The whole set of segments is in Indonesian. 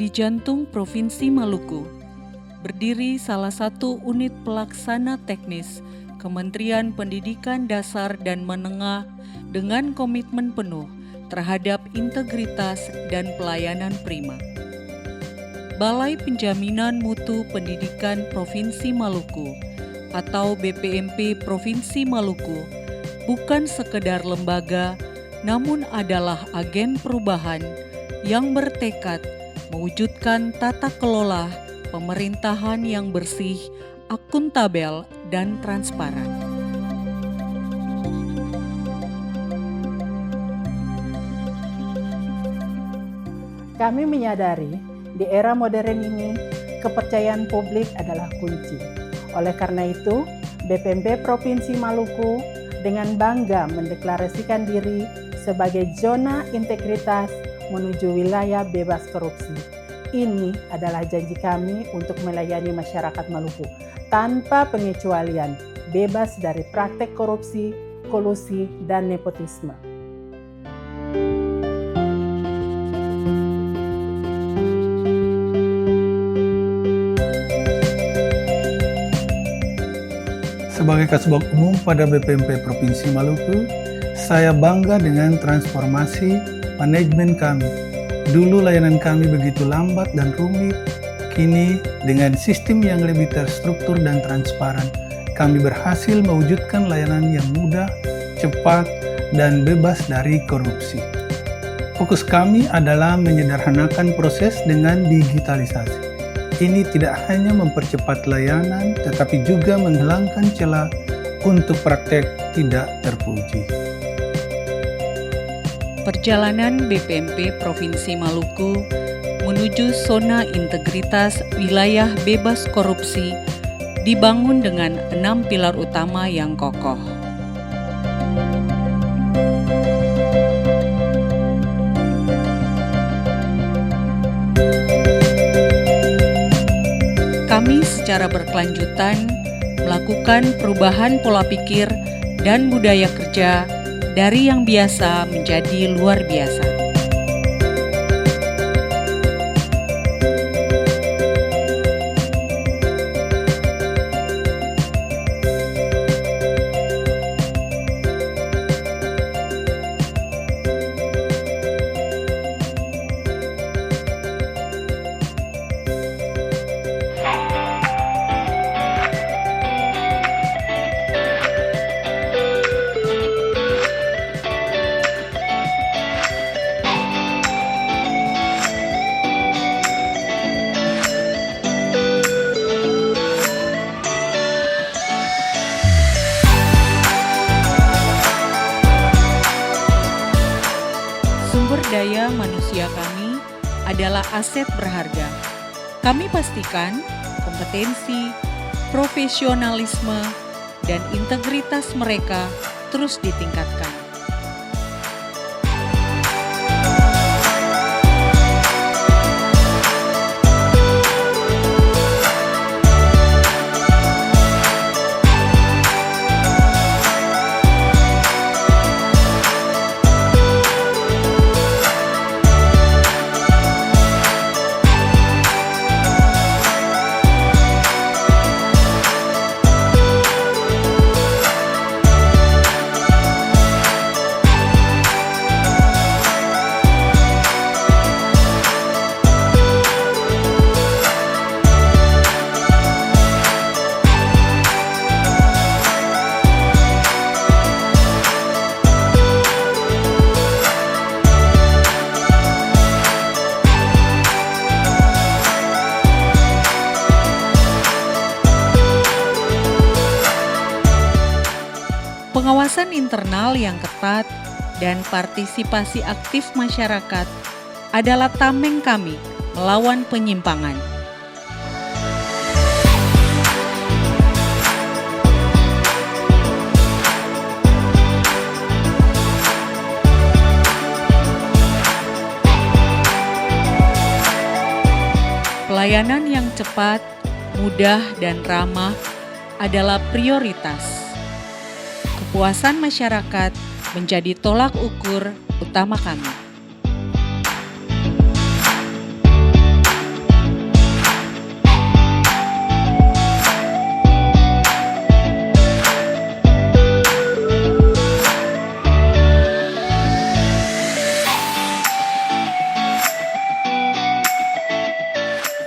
Di jantung Provinsi Maluku, berdiri salah satu unit pelaksana teknis Kementerian Pendidikan Dasar dan Menengah dengan komitmen penuh terhadap integritas dan pelayanan prima. Balai Penjaminan Mutu Pendidikan Provinsi Maluku atau BPMP Provinsi Maluku bukan sekedar lembaga, namun adalah agen perubahan yang bertekad mewujudkan tata kelola pemerintahan yang bersih, akuntabel, dan transparan. Kami menyadari di era modern ini kepercayaan publik adalah kunci. Oleh karena itu, BPMP Provinsi Maluku dengan bangga mendeklarasikan diri sebagai zona integritas menuju wilayah bebas korupsi. Ini adalah janji kami untuk melayani masyarakat Maluku tanpa pengecualian, bebas dari praktek korupsi, kolusi, dan nepotisme. Sebagai Kasubag Umum pada BPMP Provinsi Maluku, saya bangga dengan transformasi manajemen kami. Dulu layanan kami begitu lambat dan rumit, kini dengan sistem yang lebih terstruktur dan transparan, kami berhasil mewujudkan layanan yang mudah, cepat, dan bebas dari korupsi. Fokus kami adalah menyederhanakan proses dengan digitalisasi. Ini tidak hanya mempercepat layanan, tetapi juga menghilangkan celah untuk praktek tidak terpuji. Perjalanan BPMP Provinsi Maluku menuju zona integritas wilayah bebas korupsi dibangun dengan 6 pilar utama yang kokoh. Kami secara berkelanjutan melakukan perubahan pola pikir dan budaya kerja dari yang biasa menjadi luar biasa. Sumber daya manusia kami adalah aset berharga. Kami pastikan kompetensi, profesionalisme, dan integritas mereka terus ditingkatkan. Pengawasan internal yang ketat dan partisipasi aktif masyarakat adalah tameng kami melawan penyimpangan. pelayanan yang cepat, mudah, dan ramah adalah prioritas. Kepuasan masyarakat menjadi tolak ukur utama kami.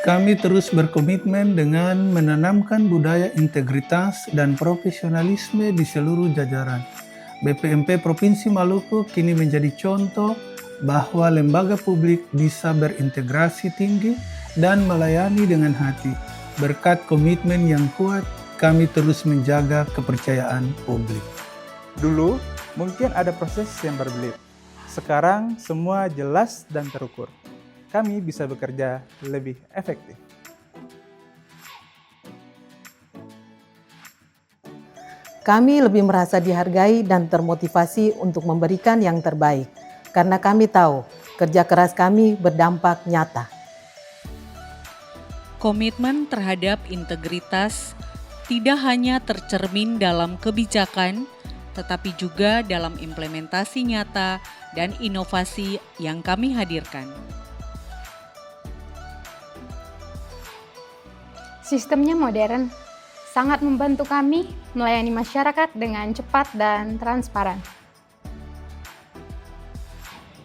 Kami terus berkomitmen dengan menanamkan budaya integritas dan profesionalisme di seluruh jajaran. BPMP Provinsi Maluku kini menjadi contoh bahwa lembaga publik bisa berintegrasi tinggi dan melayani dengan hati. Berkat komitmen yang kuat, kami terus menjaga kepercayaan publik. Dulu mungkin ada proses yang berbelit. Sekarang semua jelas dan terukur. Kami bisa bekerja lebih efektif. Kami lebih merasa dihargai dan termotivasi untuk memberikan yang terbaik, karena kami tahu kerja keras kami berdampak nyata. Komitmen terhadap integritas tidak hanya tercermin dalam kebijakan, tetapi juga dalam implementasi nyata dan inovasi yang kami hadirkan. Sistemnya modern, sangat membantu kami melayani masyarakat dengan cepat dan transparan.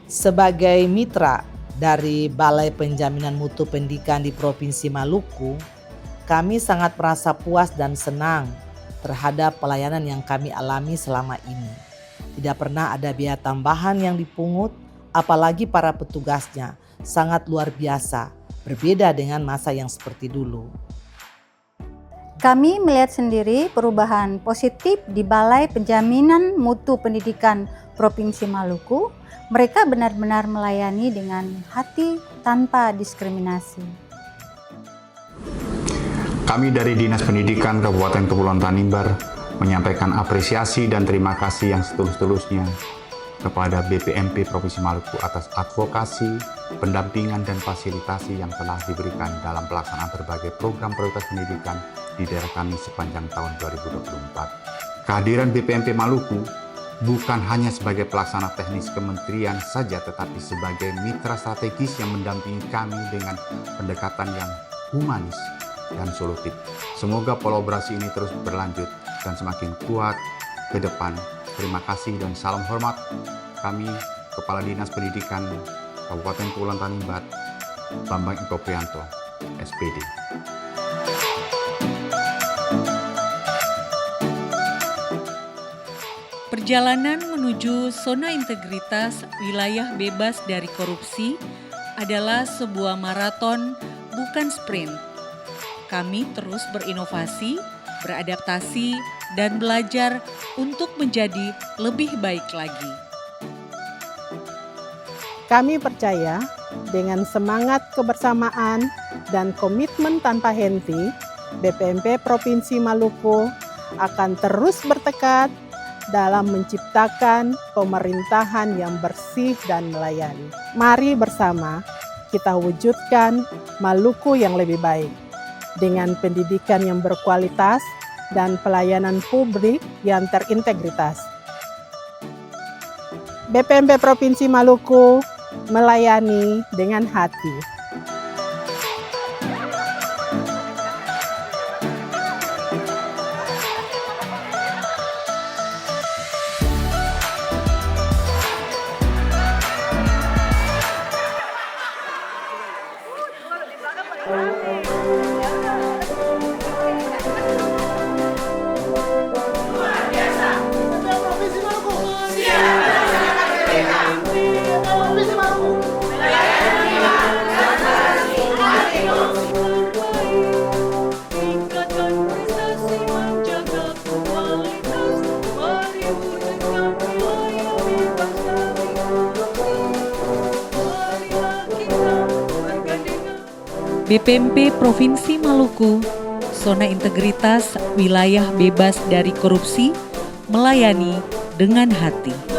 Sebagai mitra dari Balai Penjaminan Mutu Pendidikan di Provinsi Maluku, kami sangat merasa puas dan senang terhadap pelayanan yang kami alami selama ini. Tidak pernah ada biaya tambahan yang dipungut, apalagi para petugasnya sangat luar biasa, berbeda dengan masa yang seperti dulu. Kami melihat sendiri perubahan positif di Balai Penjaminan Mutu Pendidikan Provinsi Maluku. Mereka benar-benar melayani dengan hati tanpa diskriminasi. Kami dari Dinas Pendidikan Kabupaten Kepulauan Tanimbar menyampaikan apresiasi dan terima kasih yang setulus-tulusnya kepada BPMP Provinsi Maluku atas advokasi, pendampingan, dan fasilitasi yang telah diberikan dalam pelaksanaan berbagai program prioritas pendidikan di daerah kami sepanjang tahun 2024. Kehadiran BPMP Maluku bukan hanya sebagai pelaksana teknis kementerian saja, tetapi sebagai mitra strategis yang mendampingi kami dengan pendekatan yang humanis dan solutif. Semoga kolaborasi ini terus berlanjut dan semakin kuat ke depan. Terima kasih dan salam hormat. Kami, Kepala Dinas Pendidikan Kabupaten Kepulauan Tanimbar, Bambang Eko Prianto, SPD. Perjalanan menuju zona integritas wilayah bebas dari korupsi adalah sebuah maraton, bukan sprint. Kami terus berinovasi, beradaptasi, dan belajar untuk menjadi lebih baik lagi. Kami percaya dengan semangat kebersamaan dan komitmen tanpa henti, BPMP Provinsi Maluku akan terus bertekad dalam menciptakan pemerintahan yang bersih dan melayani. Mari bersama kita wujudkan Maluku yang lebih baik dengan pendidikan yang berkualitas dan pelayanan publik yang terintegritas. BPMP Provinsi Maluku melayani dengan hati. BPMP Provinsi Maluku, zona integritas wilayah bebas dari korupsi, melayani dengan hati.